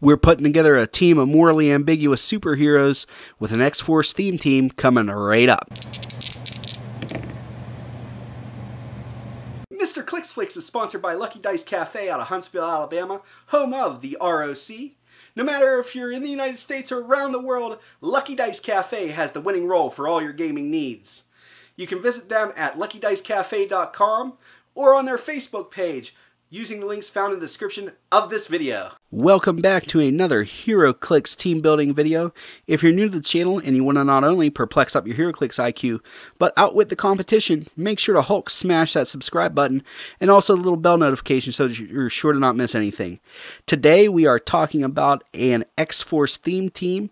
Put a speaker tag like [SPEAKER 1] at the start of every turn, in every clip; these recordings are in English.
[SPEAKER 1] We're putting together a team of morally ambiguous superheroes with an X-Force theme team coming right up. Mr. Clixflix is sponsored by Lucky Dice Cafe out of Huntsville, Alabama, home of the ROC. No matter if you're in the United States or around the world, Lucky Dice Cafe has the winning role for all your gaming needs. You can visit them at luckydicecafe.com or on their Facebook page, using the links found in the description of this video. Welcome back to another Heroclix team building video. If you're new to the channel and you want to not only perplex up your Heroclix IQ, but outwit the competition, make sure to Hulk smash that subscribe button and also the little bell notification so that you're sure to not miss anything. Today we are talking about an X-Force theme team.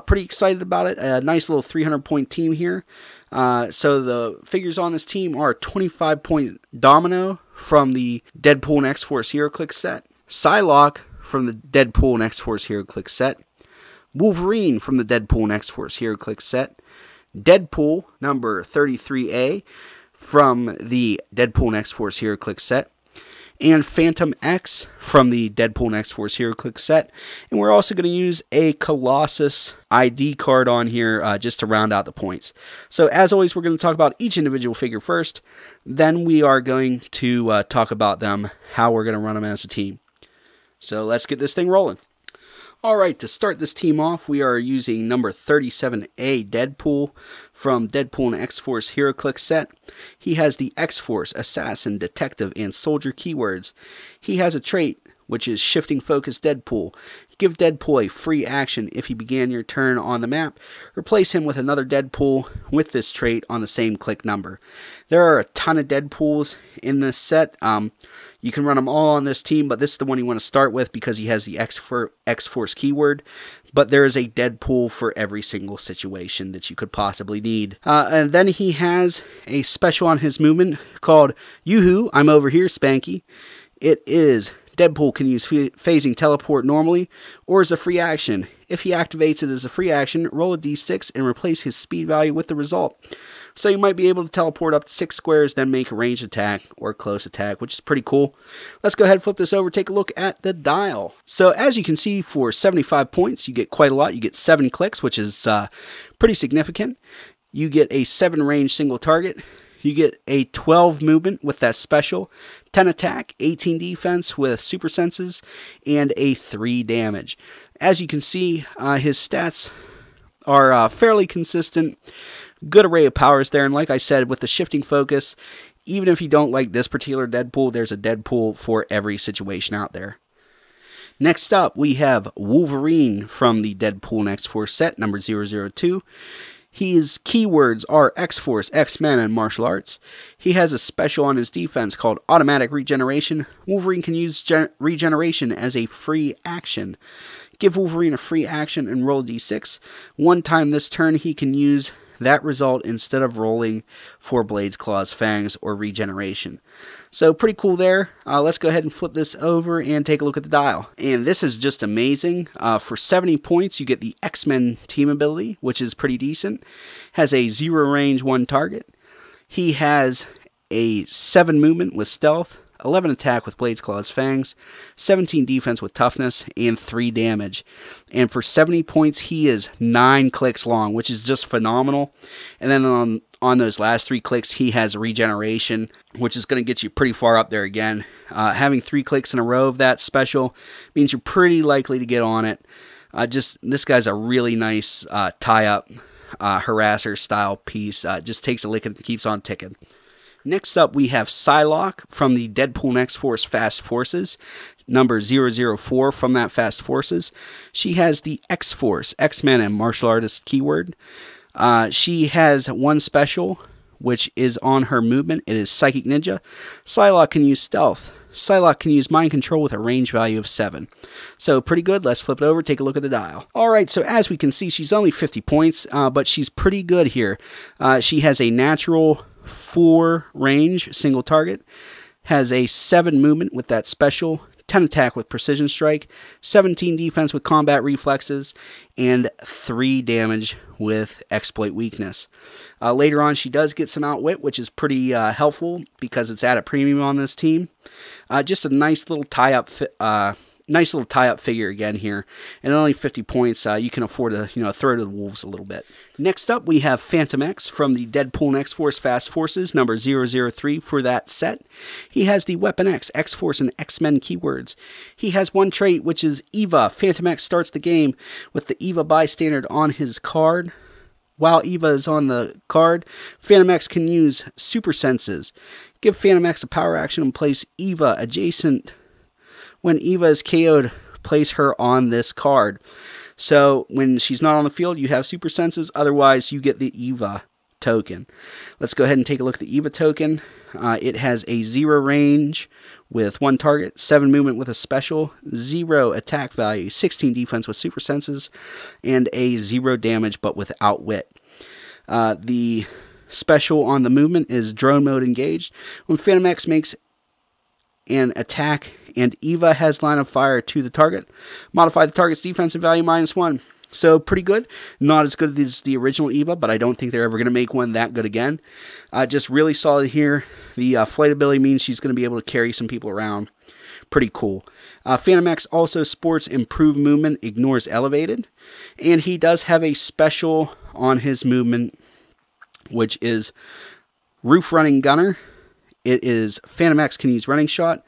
[SPEAKER 1] Pretty excited about it. A nice little 300-point team here. So the figures on this team are 25-point Domino from the Deadpool and X-Force Heroclix set, Psylocke from the Deadpool and X-Force Heroclix set, Wolverine from the Deadpool and X-Force Heroclix set, Deadpool number 33A from the Deadpool and X-Force Heroclix set, and Fantomex from the Deadpool and X-Force Heroclix set. And we're also going to use a Colossus ID card on here just to round out the points. So as always, we're going to talk about each individual figure first. Then we are going to talk about them, how we're going to run them as a team. So let's get this thing rolling. Alright, to start this team off, we are using number 37A Deadpool from Deadpool and X-Force Heroclix set. He has the X-Force, Assassin, Detective, and Soldier keywords. He has a trait, which is Shifting Focus Deadpool. Give Deadpool a free action if he began your turn on the map. Replace him with another Deadpool with this trait on the same click number. There are a ton of Deadpools in this set. You can run them all on this team, but this is the one you want to start with because he has the X-Force keyword. But there is a Deadpool for every single situation that you could possibly need. And then he has a special on his movement called Yoo-Hoo, I'm Over Here, Spanky. It is Deadpool can use phasing teleport normally or as a free action. If he activates it as a free action, roll a d6 and replace his speed value with the result. So you might be able to teleport up to 6 squares, then make a ranged attack or close attack, which is pretty cool. Let's go ahead and flip this over, take a look at the dial. So as you can see, for 75 points, you get quite a lot. You get 7 clicks, which is pretty significant. You get a 7 range single target. You get a 12 movement with that special, 10 attack, 18 defense with super senses, and a 3 damage. As you can see, his stats are fairly consistent. Good array of powers there, and like I said, with the shifting focus, even if you don't like this particular Deadpool, there's a Deadpool for every situation out there. Next up, we have Wolverine from the Deadpool and X-Force set, number 002. His keywords are X-Force, X-Men, and Martial Arts. He has a special on his defense called Automatic Regeneration. Wolverine can use regeneration as a free action. Give Wolverine a free action and roll a d6. One time this turn, he can use that result instead of rolling for Blades, Claws, Fangs, or Regeneration. So pretty cool there. Let's go ahead and flip this over and take a look at the dial. And this is just amazing. For 70 points, you get the X-Men team ability, which is pretty decent. Has a 0 range, 1 target. He has a 7 movement with stealth, 11 attack with Blades, Claws, Fangs, 17 defense with toughness, and 3 damage. And for 70 points, he is 9 clicks long, which is just phenomenal. And then on those last 3 clicks, he has regeneration, which is going to get you pretty far up there again. Having 3 clicks in a row of that special means you're pretty likely to get on it. This guy's a really nice tie-up harasser style piece. Just takes a lick and keeps on ticking. Next up, we have Psylocke from the Deadpool and X-Force Fast Forces, number 004 from that Fast Forces. She has the X-Force, X-Men, and Martial Artist keyword. She has one special, which is on her movement. It is Psychic Ninja. Psylocke can use Stealth. Psylocke can use Mind Control with a range value of 7. So pretty good. Let's flip it over, take a look at the dial. Alright, so as we can see, she's only 50 points, but she's pretty good here. She has a natural 4 range, single target, has a 7 movement with that special, 10 attack with Precision Strike, 17 defense with Combat Reflexes, and 3 damage with Exploit Weakness. Later on, she does get some Outwit, which is pretty helpful because it's at a premium on this team. Just a nice little tie-up nice little tie-up figure again here. And only 50 points, you can afford to, throw to the wolves a little bit. Next up, we have Fantomex from the Deadpool and X-Force Fast Forces, number 003 for that set. He has the Weapon X, X-Force, and X-Men keywords. He has one trait, which is Eva. Fantomex starts the game with the Eva bystander on his card. While Eva is on the card, Fantomex can use Super Senses. Give Fantomex a power action and place Eva adjacent. When Eva is KO'd, place her on this card. So when she's not on the field, you have Super Senses. Otherwise, you get the Eva token. Let's go ahead and take a look at the Eva token. It has a 0 range with 1 target, 7 movement with a special, 0 attack value, 16 defense with Super Senses, and a 0 damage but with Outwit. The special on the movement is Drone Mode engaged. When Fantomex makes an attack and Eva has line of fire to the target, modify the target's defensive value -1. So pretty good. Not as good as the original Eva, but I don't think they're ever going to make one that good again. Just really solid here. The flight ability means she's going to be able to carry some people around. Pretty cool. Fantomex also sports improved movement, ignores elevated. And he does have a special on his movement, which is Roof Running Gunner. It is Fantomex can use Running Shot.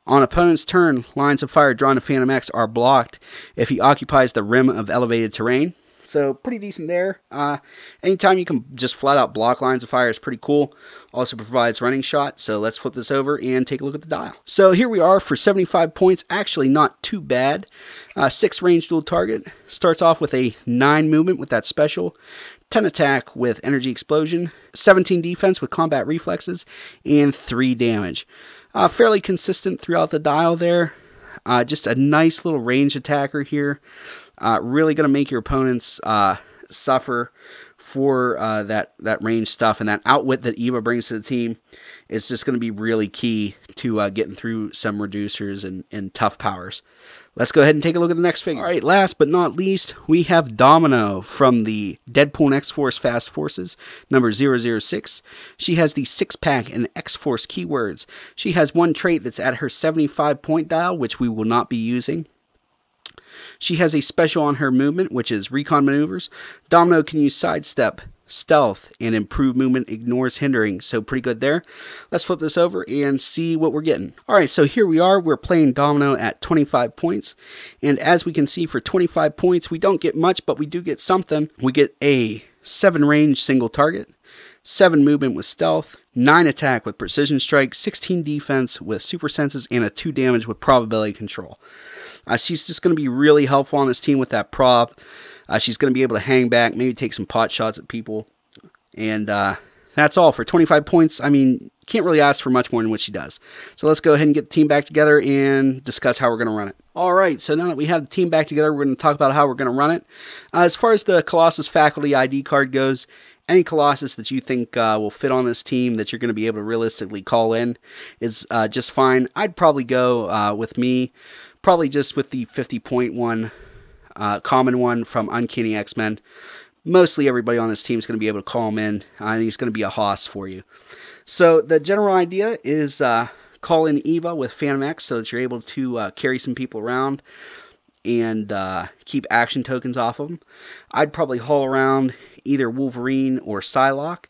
[SPEAKER 1] On opponent's turn, lines of fire drawn to Fantomex are blocked if he occupies the rim of elevated terrain. So pretty decent there. Anytime you can just flat out block lines of fire is pretty cool. Also provides Running Shot. So let's flip this over and take a look at the dial. So here we are for 75 points. Actually not too bad. 6 range dual target. Starts off with a 9 movement with that special. 10 attack with Energy Explosion. 17 defense with Combat Reflexes. And 3 damage. Fairly consistent throughout the dial there. Just a nice little range attacker here. Really going to make your opponents suffer for that range stuff. And that outwit that Eva brings to the team is just going to be really key to getting through some reducers and tough powers. Let's go ahead and take a look at the next figure. All right, last but not least, we have Domino from the Deadpool and X-Force Fast Forces, number 006. She has the 6-pack and X-Force keywords. She has one trait that's at her 75-point dial, which we will not be using. She has a special on her movement, which is Recon Maneuvers. Domino can use Sidestep, Stealth, and Improved Movement ignores hindering. So pretty good there. Let's flip this over and see what we're getting. Alright, so here we are. We're playing Domino at 25 points. And as we can see, for 25 points, we don't get much, but we do get something. We get a 7 range single target, 7 movement with Stealth, 9 attack with Precision Strike, 16 defense with Super Senses, and a 2 damage with Probability Control. She's just going to be really helpful on this team with that prob. She's going to be able to hang back, maybe take some pot shots at people. And that's all for 25 points. I mean, can't really ask for much more than what she does. So let's go ahead and get the team back together and discuss how we're going to run it. All right, so now that we have the team back together, we're going to talk about how we're going to run it. As far as the Colossus faculty ID card goes, any Colossus that you think will fit on this team that you're going to be able to realistically call in is just fine. I'd probably go with me. Probably just with the 50-point one, common one from Uncanny X-Men. Mostly everybody on this team is going to be able to call him in, and he's going to be a hoss for you. So the general idea is call in Eva with Fantomex so that you're able to carry some people around and keep action tokens off of them. I'd probably haul around either Wolverine or Psylocke,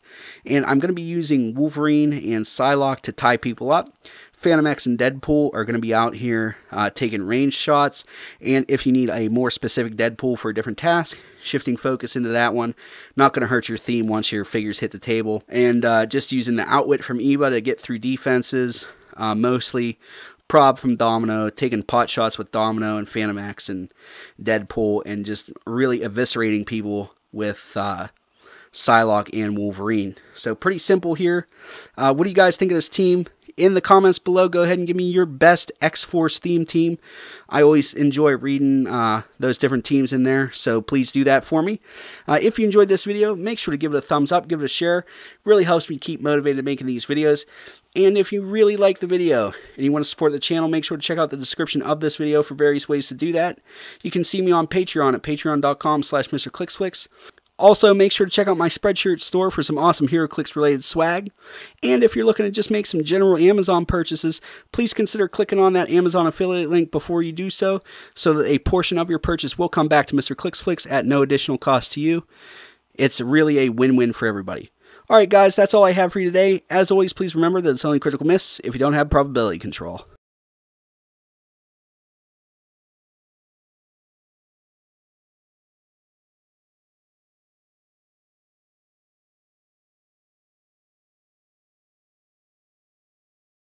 [SPEAKER 1] and I'm going to be using Wolverine and Psylocke to tie people up. Fantomex and Deadpool are going to be out here taking range shots, and if you need a more specific Deadpool for a different task, shifting focus into that one. Not going to hurt your theme once your figures hit the table. And just using the outwit from Eva to get through defenses, mostly prob from Domino, taking pot shots with Domino and Fantomex and Deadpool, and just really eviscerating people with Psylocke and Wolverine. So pretty simple here. What do you guys think of this team? In the comments below, go ahead and give me your best X-Force theme team. I always enjoy reading those different teams in there, so please do that for me. If you enjoyed this video, make sure to give it a thumbs up, give it a share. It really helps me keep motivated making these videos. And if you really like the video and you want to support the channel, make sure to check out the description of this video for various ways to do that. You can see me on Patreon at patreon.com/MrClicksFlix. Also, make sure to check out my Spreadshirt store for some awesome Heroclix related swag. And if you're looking to just make some general Amazon purchases, please consider clicking on that Amazon affiliate link before you do so that a portion of your purchase will come back to Mr. ClixFlix at no additional cost to you. It's really a win-win for everybody. Alright guys, that's all I have for you today. As always, please remember that it's only critical miss if you don't have probability control.